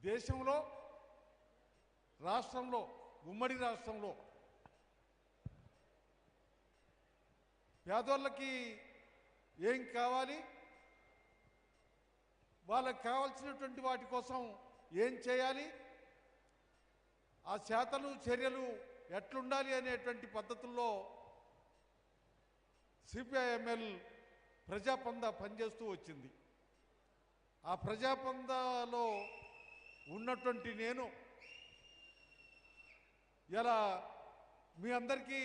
దేశంలో రాష్ట్రంలో ఉమ్మడి రాష్ట్రంలో పేదోళ్ళకి ఏం కావాలి, వాళ్ళకి కావాల్సినటువంటి వాటి కోసం ఏం చేయాలి, ఆ శాతలు చర్యలు ఎట్లుండాలి అనేటువంటి పద్ధతుల్లో సిపిఐఎంఎల్ ప్రజాపంద పనిచేస్తూ వచ్చింది. ఆ ప్రజాపందలో ఉన్నటువంటి నేను ఇలా మీ అందరికీ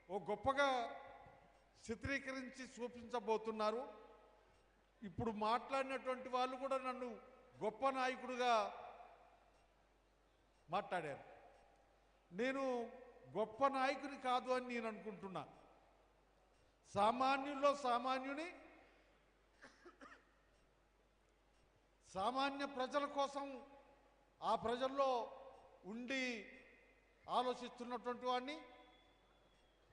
ఓ గొప్పగా చిత్రీకరించి చూపించబోతున్నారు. ఇప్పుడు మాట్లాడినటువంటి వాళ్ళు కూడా నన్ను గొప్ప నాయకుడిగా మాట్లాడారు. నేను గొప్ప నాయకుని కాదు అని నేను అనుకుంటున్నా. సామాన్యుల్లో సామాన్యుని, సామాన్య ప్రజల కోసం ఆ ప్రజల్లో ఉండి ఆలోచిస్తున్నటువంటి వాడిని,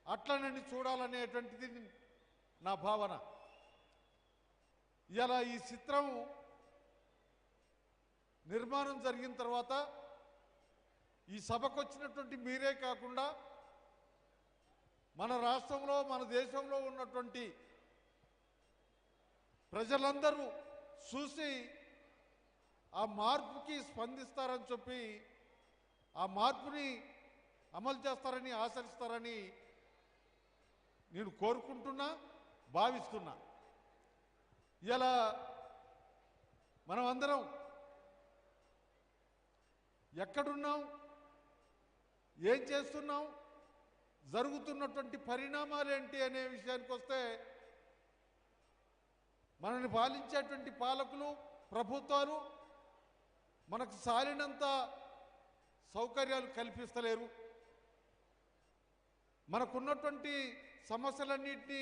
అట్లనని చూడాలనేటువంటిది నా భావన. ఇలా ఈ చిత్రం నిర్మాణం జరిగిన తర్వాత ఈ సభకు వచ్చినటువంటి మీరే కాకుండా మన రాష్ట్రంలో మన దేశంలో ఉన్నటువంటి ప్రజలందరూ చూసి ఆ మార్పుకి స్పందిస్తారని చెప్పి ఆ మార్పుని అమలు చేస్తారని ఆశిస్తారని నేను కోరుకుంటున్నా, భావిస్తున్నా. ఇలా మనం అందరం ఎక్కడున్నాం, ఏం చేస్తున్నాం, జరుగుతున్నటువంటి పరిణామాలు ఏంటి అనే విషయానికి వస్తే మనల్ని పాలించేటువంటి పాలకులు, ప్రభుత్వాలు మనకు సాలినంత సౌకర్యాలు కల్పిస్తలేరు. మనకున్నటువంటి సమస్యలన్నింటినీ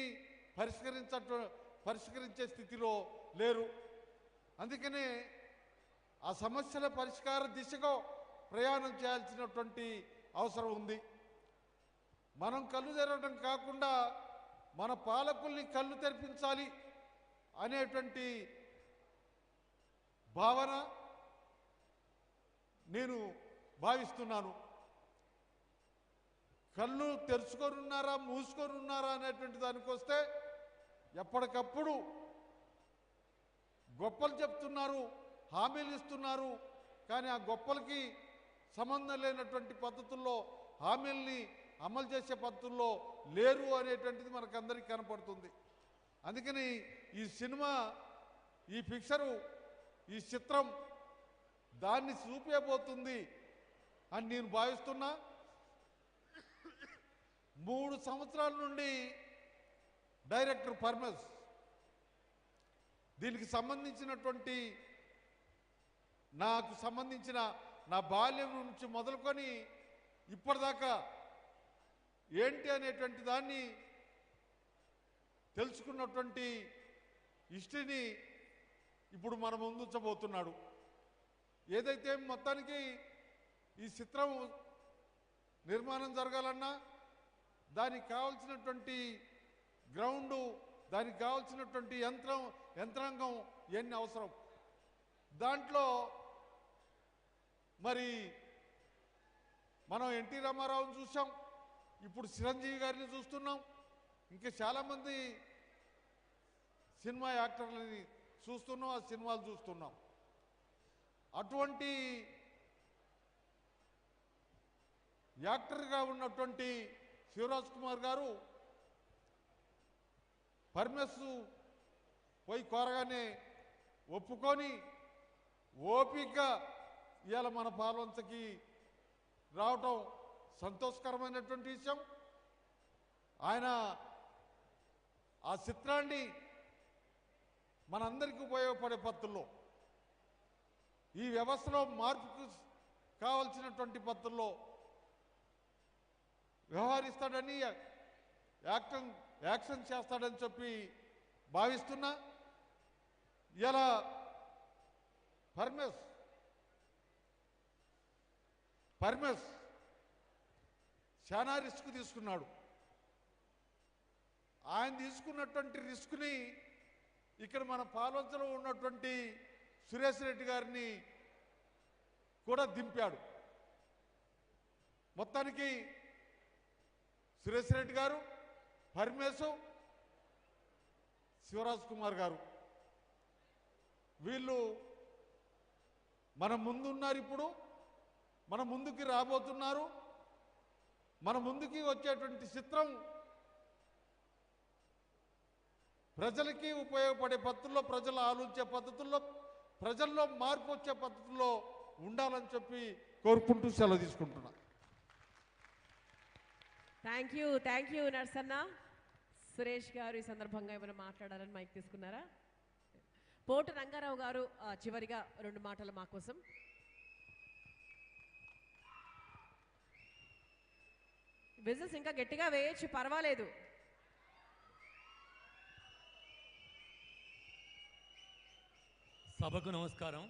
పరిష్కరించే స్థితిలో లేరు. అందుకనే ఆ సమస్యల పరిష్కార దిశగా ప్రయాణం చేయాల్సినటువంటి అవసరం ఉంది. మనం కళ్ళు తెరవడం కాకుండా మన పాలకుల్ని కళ్ళు తెరిపించాలి అనేటువంటి భావన నేను భావిస్తున్నాను. కళ్ళు తెరుచుకొని ఉన్నారా, మూసుకొని ఉన్నారా అనేటువంటి దానికి వస్తే ఎప్పటికప్పుడు గొప్పలు చెప్తున్నారు, హామీలు ఇస్తున్నారు. కానీ ఆ గొప్పలకి సంబంధం లేనటువంటి పద్ధతుల్లో హామీల్ని అమలు చేసే పద్ధతుల్లో లేరు అనేటువంటిది మనకందరికీ కనపడుతుంది. అందుకని ఈ సినిమా, ఈ పిక్చరు, ఈ చిత్రం దాన్ని చూపేబోతుంది అని నేను భావిస్తున్నా. 3 సంవత్సరాల నుండి డైరెక్టర్ పర్మస్ దీనికి సంబంధించినటువంటి నాకు సంబంధించిన నా బాల్యం నుంచి మొదలుకొని ఇప్పటిదాకా ఏంటి అనేటువంటి దాన్ని తెలుసుకున్నటువంటి హిస్టరీని ఇప్పుడు మన ముందుంచబోతున్నాడు. ఏదైతే మొత్తానికి ఈ చిత్రం నిర్మాణం జరగాలన్నా దానికి కావాల్సినటువంటి గ్రౌండు, దానికి కావాల్సినటువంటి యంత్రాంగం ఎన్ని అవసరం. దాంట్లో మరి మనం ఎన్టీ రామారావుని చూసాం, ఇప్పుడు చిరంజీవి గారిని చూస్తున్నాం, ఇంకా చాలామంది సినిమా యాక్టర్లని చూస్తున్నాం, ఆ సినిమాలు చూస్తున్నాం. అటువంటి యాక్టర్గా ఉన్నటువంటి శివరాజ్ కుమార్ గారు పర్మిస్ పోయి కోరగానే ఒప్పుకొని ఓపికగా ఇవాళ మన పాల్వంచకి రావటం సంతోషకరమైనటువంటి విషయం. ఆయన ఆ చిత్రాన్ని మనందరికీ ఉపయోగపడే పద్ధతుల్లో, ఈ వ్యవస్థలో మార్పుకు కావలసినటువంటి పద్ధతుల్లో వ్యవహరిస్తాడని, యాక్షన్ చేస్తాడని చెప్పి భావిస్తున్నా. ఇలా పర్మస్ చాలా రిస్క్ తీసుకున్నాడు. ఆయన తీసుకున్నటువంటి రిస్క్ని ఇక్కడ మన పాల్వంచలో ఉన్నటువంటి సురేష్ రెడ్డి గారిని కూడా దింపాడు. మొత్తానికి సురేష్ రెడ్డి గారు, పరమేశు, శివరాజ్ కుమార్ గారు వీళ్ళు మన ముందున్నారు. ఇప్పుడు మన ముందుకి రాబోతున్నారు. మన ముందుకి వచ్చేటువంటి చిత్రం ప్రజలకి ఉపయోగపడే పద్ధతుల్లో, ప్రజలు ఆలోచించే పద్ధతుల్లో, ప్రజల్లో మార్పు వచ్చే పద్ధతుల్లో ఉండాలని చెప్పి కోరుకుంటూ సెలవు తీసుకుంటున్నా. Thank you Narsanna. సురేష్ గారు ఈ సందర్భంగా ఏమైనా మాట్లాడాలని మైక్ తీసుకున్నారా? పోటు రంగారావు గారు చివరిగా 2 మాటలు మా కోసం. బిజినెస్ ఇంకా గట్టిగా వేయచ్చు, పర్వాలేదు. సభకు నమస్కారం.